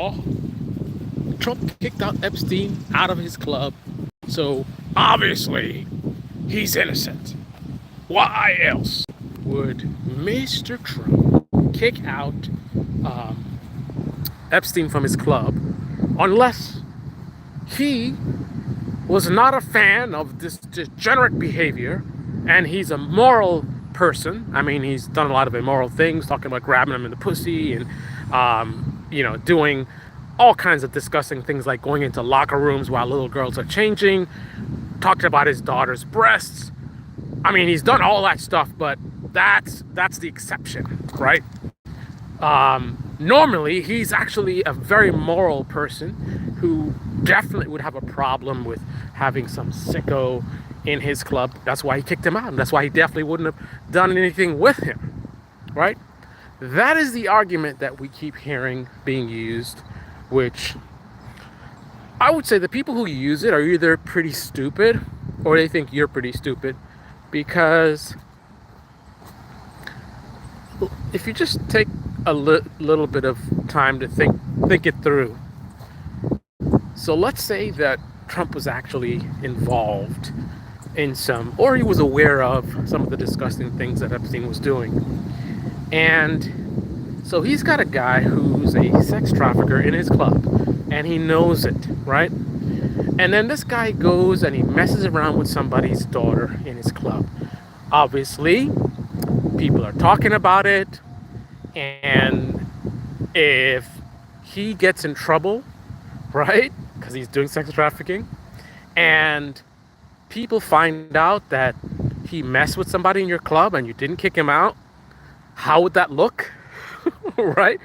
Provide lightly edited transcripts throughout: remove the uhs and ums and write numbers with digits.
law. Trump kicked out Epstein out of his club, so obviously he's innocent. Why else would Mr. Trump kick out um, Epstein from his club unless he was not a fan of this degenerate behavior and he's a moral person? I mean, he's done a lot of immoral things, talking about grabbing him in the pussy and, doing all kinds of disgusting things like going into locker rooms while little girls are changing, talking about his daughter's breasts. I mean, he's done all that stuff, but that's the exception, right? Normally, he's actually a very moral person who definitely would have a problem with having some sicko in his club. That's why he kicked him out, and that's why he definitely wouldn't have done anything with him, right? That is the argument that we keep hearing being used, which I would say the people who use it are either pretty stupid or they think you're pretty stupid, because if you just take a little bit of time to think it through. So let's say that Trump was actually involved in some, or he was aware of some of the disgusting things that Epstein was doing. And so he's got a guy who's a sex trafficker in his club, and he knows it, right? And then this guy goes and he messes around with somebody's daughter in his club. Obviously, people are talking about it, and if he gets in trouble, right, because he's doing sex trafficking, and people find out that he messed with somebody in your club and you didn't kick him out, how would that look? Right?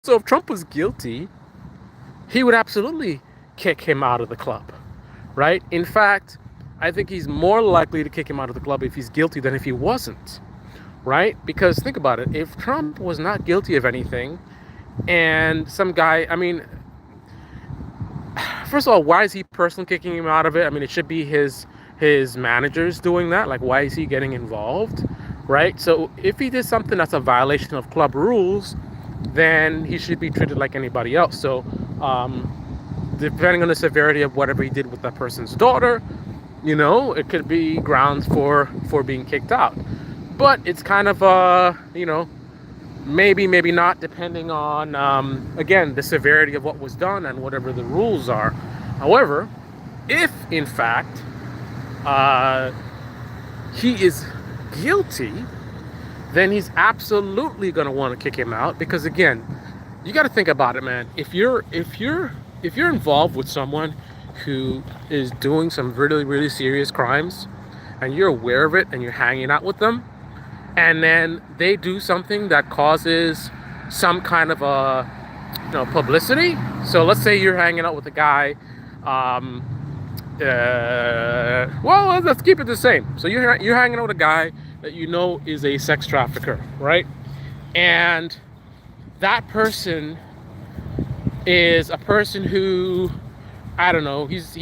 So if Trump was guilty, he would absolutely kick him out of the club, right? In fact, I think he's more likely to kick him out of the club if he's guilty than if he wasn't, right? Because think about it. If Trump was not guilty of anything and some guy, I mean, first of all, why is he personally kicking him out of it? I mean, it should be his managers doing that. Like, why is he getting involved, right? So if he did something that's a violation of club rules, then he should be treated like anybody else. So depending on the severity of whatever he did with that person's daughter, it could be grounds for being kicked out. But it's kind of maybe not, depending on again, the severity of what was done and whatever the rules are. However, if in fact he is guilty, then he's absolutely going to want to kick him out, because again, you got to think about it, man. If you're involved with someone who is doing some really, really serious crimes and you're aware of it and you're hanging out with them, and then they do something that causes some kind of a publicity. So let's say you're hanging out with a guy, well, let's keep it the same. So you're hanging out with a guy that is a sex trafficker, right? And that person is a person who, I don't know, he's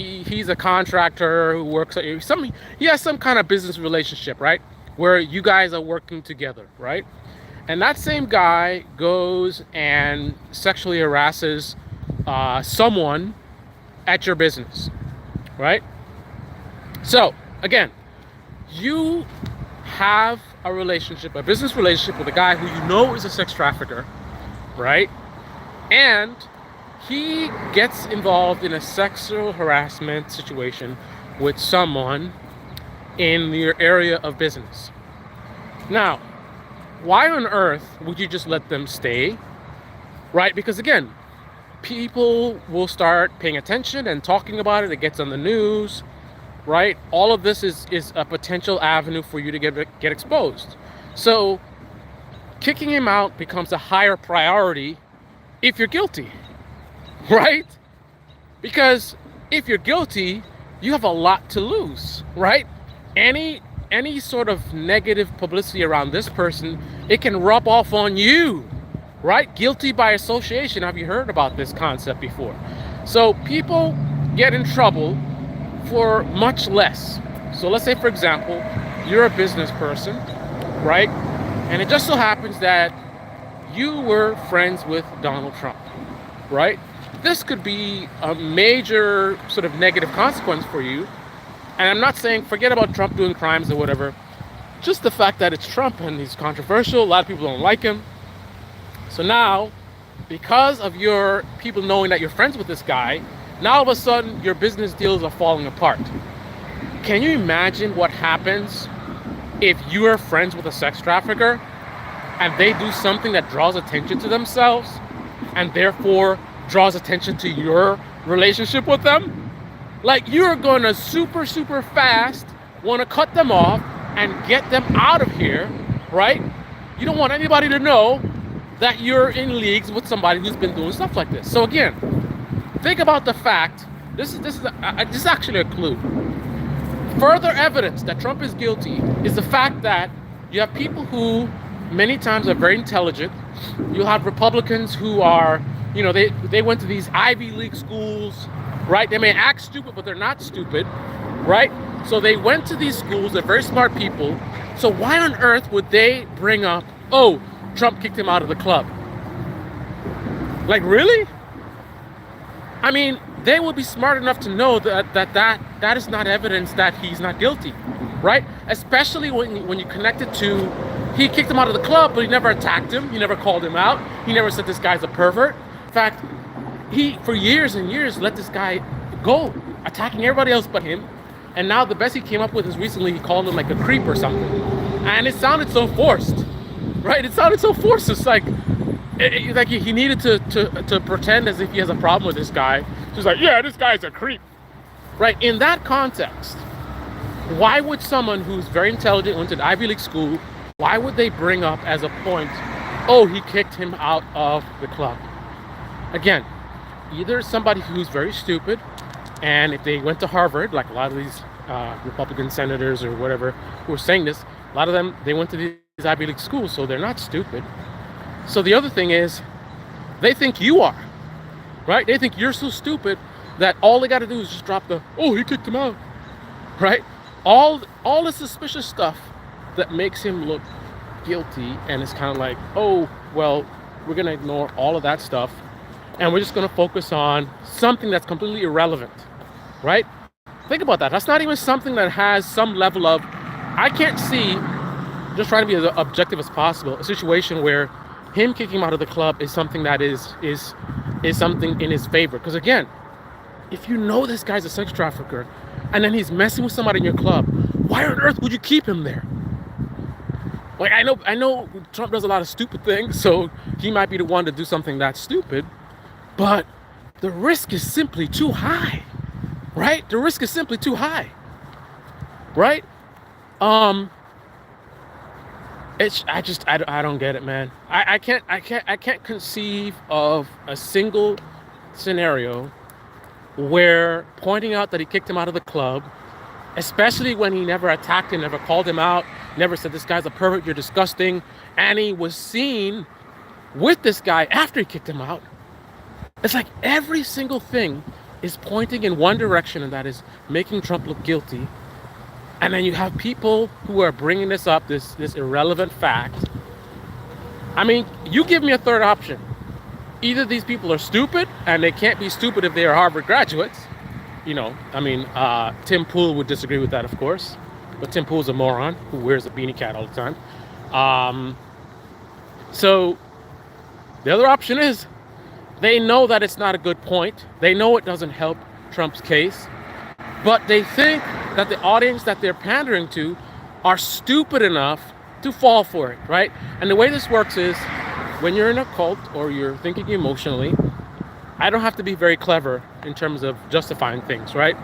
a contractor who works at he has some kind of business relationship, right? Where you guys are working together, right? And that same guy goes and sexually harasses someone at your business, right? So again, you have a business relationship with a guy who is a sex trafficker, right? And he gets involved in a sexual harassment situation with someone in your area of business. Now, why on earth would you just let them stay, right? Because again, people will start paying attention and talking about it. It gets on the news, right? All of this is a potential avenue for you to get exposed. So kicking him out becomes a higher priority if you're guilty, right? Because if you're guilty, you have a lot to lose, right? Any sort of negative publicity around this person, it can rub off on you, right? Guilty by association. Have you heard about this concept before? So people get in trouble for much less. So let's say, for example, you're a business person, right? And it just so happens that you were friends with Donald Trump, right? this could be a major sort of negative consequence for you. And I'm not saying forget about Trump doing crimes or whatever. Just the fact that it's Trump and he's controversial, a lot of people don't like him. So now, because of your people knowing that you're friends with this guy, now all of a sudden your business deals are falling apart. Can you imagine what happens if you are friends with a sex trafficker and they do something that draws attention to themselves and therefore draws attention to your relationship with them? Like, you're gonna super fast want to cut them off and get them out of here, right? You don't want anybody to know that you're in leagues with somebody who's been doing stuff like this. So again, think about the fact, this is actually a clue. Further evidence that Trump is guilty is the fact that you have people who many times are very intelligent. You'll have Republicans who are, they went to these Ivy League schools, right? They may act stupid, but they're not stupid, right? So they went to these schools, they're very smart people. So why on earth would they bring up, oh, Trump kicked him out of the club? Like, really? I mean, they would be smart enough to know that is not evidence that he's not guilty, right? Especially when you connect it to, he kicked him out of the club, but he never attacked him. He never called him out. He never said this guy's a pervert. In fact, he, for years and years, let this guy go, attacking everybody else but him. And now the best he came up with is recently he called him like a creep or something. And it sounded so forced, right? It sounded so forced. It's like he needed to pretend as if he has a problem with this guy. Just like, yeah, this guy's a creep, right? In that context, why would someone who's very intelligent, went to the Ivy League school, why would they bring up as a point, oh, he kicked him out of the club? Again, either somebody who's very stupid, and if they went to Harvard, like a lot of these Republican senators or whatever who are saying this, a lot of them, they went to these Ivy League schools, so they're not stupid. So the other thing is, they think you are, right? They think you're so stupid that all they got to do is just drop the, oh, he kicked him out, right? All the suspicious stuff that makes him look guilty, and it's kind of like, oh, well, we're going to ignore all of that stuff, and we're just going to focus on something that's completely irrelevant, right? Think about that. That's not even something that has some level of, I can't see, just trying to be as objective as possible, a situation where him kicking him out of the club is something that is something in his favor. Because again, if you know this guy's a sex trafficker and then he's messing with somebody in your club, why on earth would you keep him there? Like, I know Trump does a lot of stupid things, so he might be the one to do something that's stupid, but the risk is simply too high, right? The risk is simply too high, right? I don't get it, man. I can't conceive of a single scenario where pointing out that he kicked him out of the club, especially when he never attacked him, never called him out, never said this guy's a pervert, you're disgusting, and he was seen with this guy after he kicked him out. It's like every single thing is pointing in one direction, and that is making Trump look guilty. And then you have people who are bringing this up, this irrelevant fact. I mean, you give me a third option. Either these people are stupid, and they can't be stupid if they are Harvard graduates. Tim Pool would disagree with that, of course. But Tim Pool's a moron who wears a beanie cat all the time. So the other option is they know that it's not a good point. They know it doesn't help Trump's case. But they think that the audience that they're pandering to are stupid enough to fall for it, right? And the way this works is when you're in a cult or you're thinking emotionally, I don't have to be very clever in terms of justifying things, right?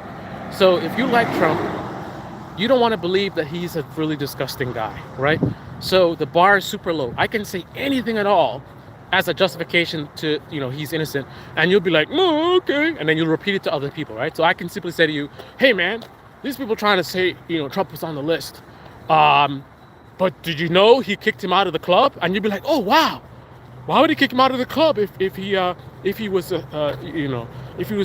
So if you like Trump, you don't want to believe that he's a really disgusting guy, right? So the bar is super low. I can say anything at all as a justification to, he's innocent. And you'll be like, oh, okay. And then you'll repeat it to other people, right? So I can simply say to you, hey, man, these people trying to say, Trump was on the list. But did you know he kicked him out of the club? And you'll be like, oh, wow. Why would he kick him out of the club if he was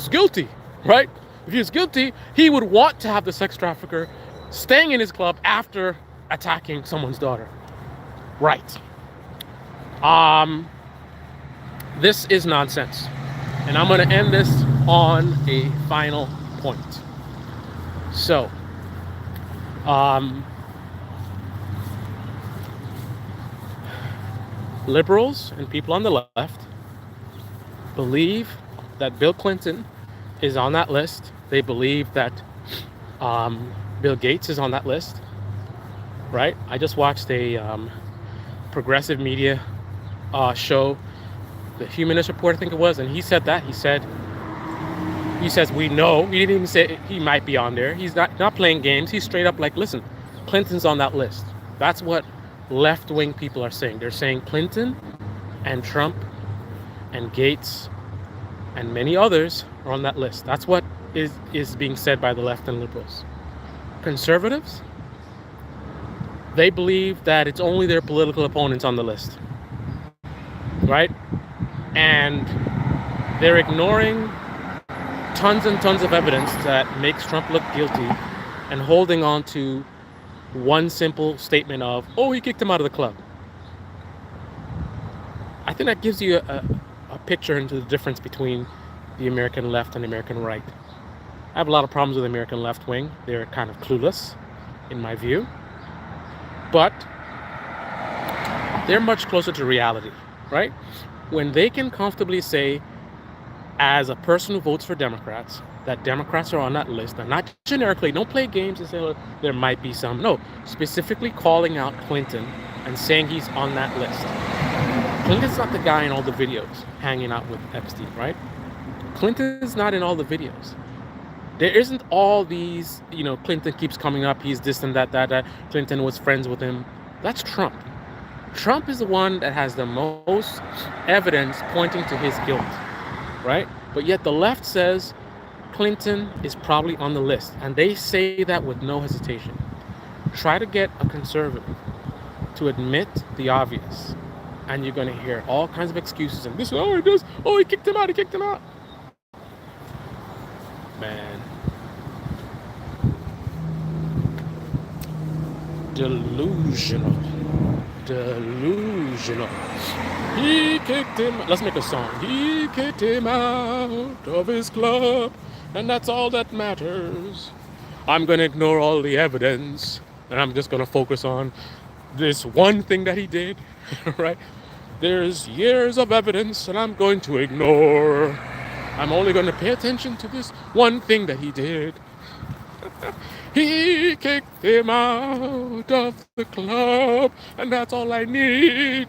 guilty, right? If he was guilty, he would want to have the sex trafficker staying in his club after attacking someone's daughter. Right. This is nonsense. And I'm going to end this on a final point. So, liberals and people on the left believe that Bill Clinton is on that list. They believe that Bill Gates is on that list, right? I just watched a progressive media show, the Humanist Report, I think it was, and he said that. He says we know. He didn't even say he might be on there. He's not playing games. He's straight up like, listen, Clinton's on that list. That's what left-wing people are saying. They're saying Clinton and Trump and Gates and many others are on that list. That's what is being said by the left and liberals. Conservatives, they believe that it's only their political opponents on the list, right? And they're ignoring tons and tons of evidence that makes Trump look guilty and holding on to one simple statement of, oh, he kicked him out of the club. I think that gives you a picture into the difference between the American left and the American right. I have a lot of problems with the American left wing. They're kind of clueless, in my view. But they're much closer to reality, right? When they can comfortably say, as a person who votes for Democrats, that Democrats are on that list, and not generically, don't play games and say, oh, there might be some. No, specifically calling out Clinton and saying he's on that list. Clinton's not the guy in all the videos hanging out with Epstein, right? Clinton's not in all the videos. There isn't all these, Clinton keeps coming up, he's this and that, Clinton was friends with him. That's Trump. Trump is the one that has the most evidence pointing to his guilt, right? But yet the left says Clinton is probably on the list, and they say that with no hesitation. Try to get a conservative to admit the obvious, and you're going to hear all kinds of excuses. And this, oh, he does. Oh, he kicked him out. Man. Delusional. He kicked him. Let's make a song. He kicked him out of his club, and that's all that matters. I'm going to ignore all the evidence, and I'm just going to focus on this one thing that he did, right? There's years of evidence, and I'm going to ignore. I'm only going to pay attention to this one thing that he did. He kicked him out of the club, and that's all I need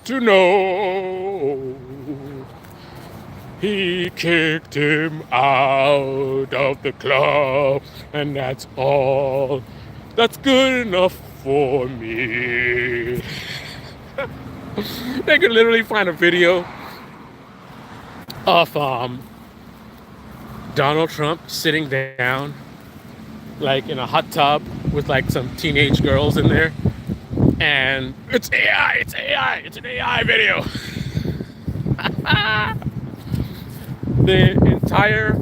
to know. He kicked him out of the club, and that's all. That's good enough for me. They could literally find a video of Donald Trump sitting down like in a hot tub with like some teenage girls in there, and it's an AI video. The entire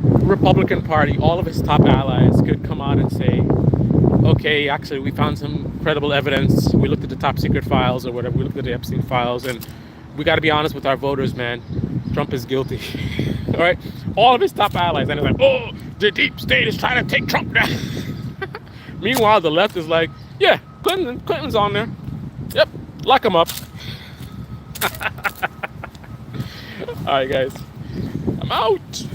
Republican Party, all of his top allies could come out and say, okay, actually we found some credible evidence, we looked at the top secret files or whatever, we looked at the Epstein files, and we got to be honest with our voters, man. Trump is guilty. All right, all of his top allies, and it's like, oh, the deep state is trying to take Trump down. Meanwhile, the left is like, yeah, Clinton's on there. Yep, lock him up. All right, guys, I'm out.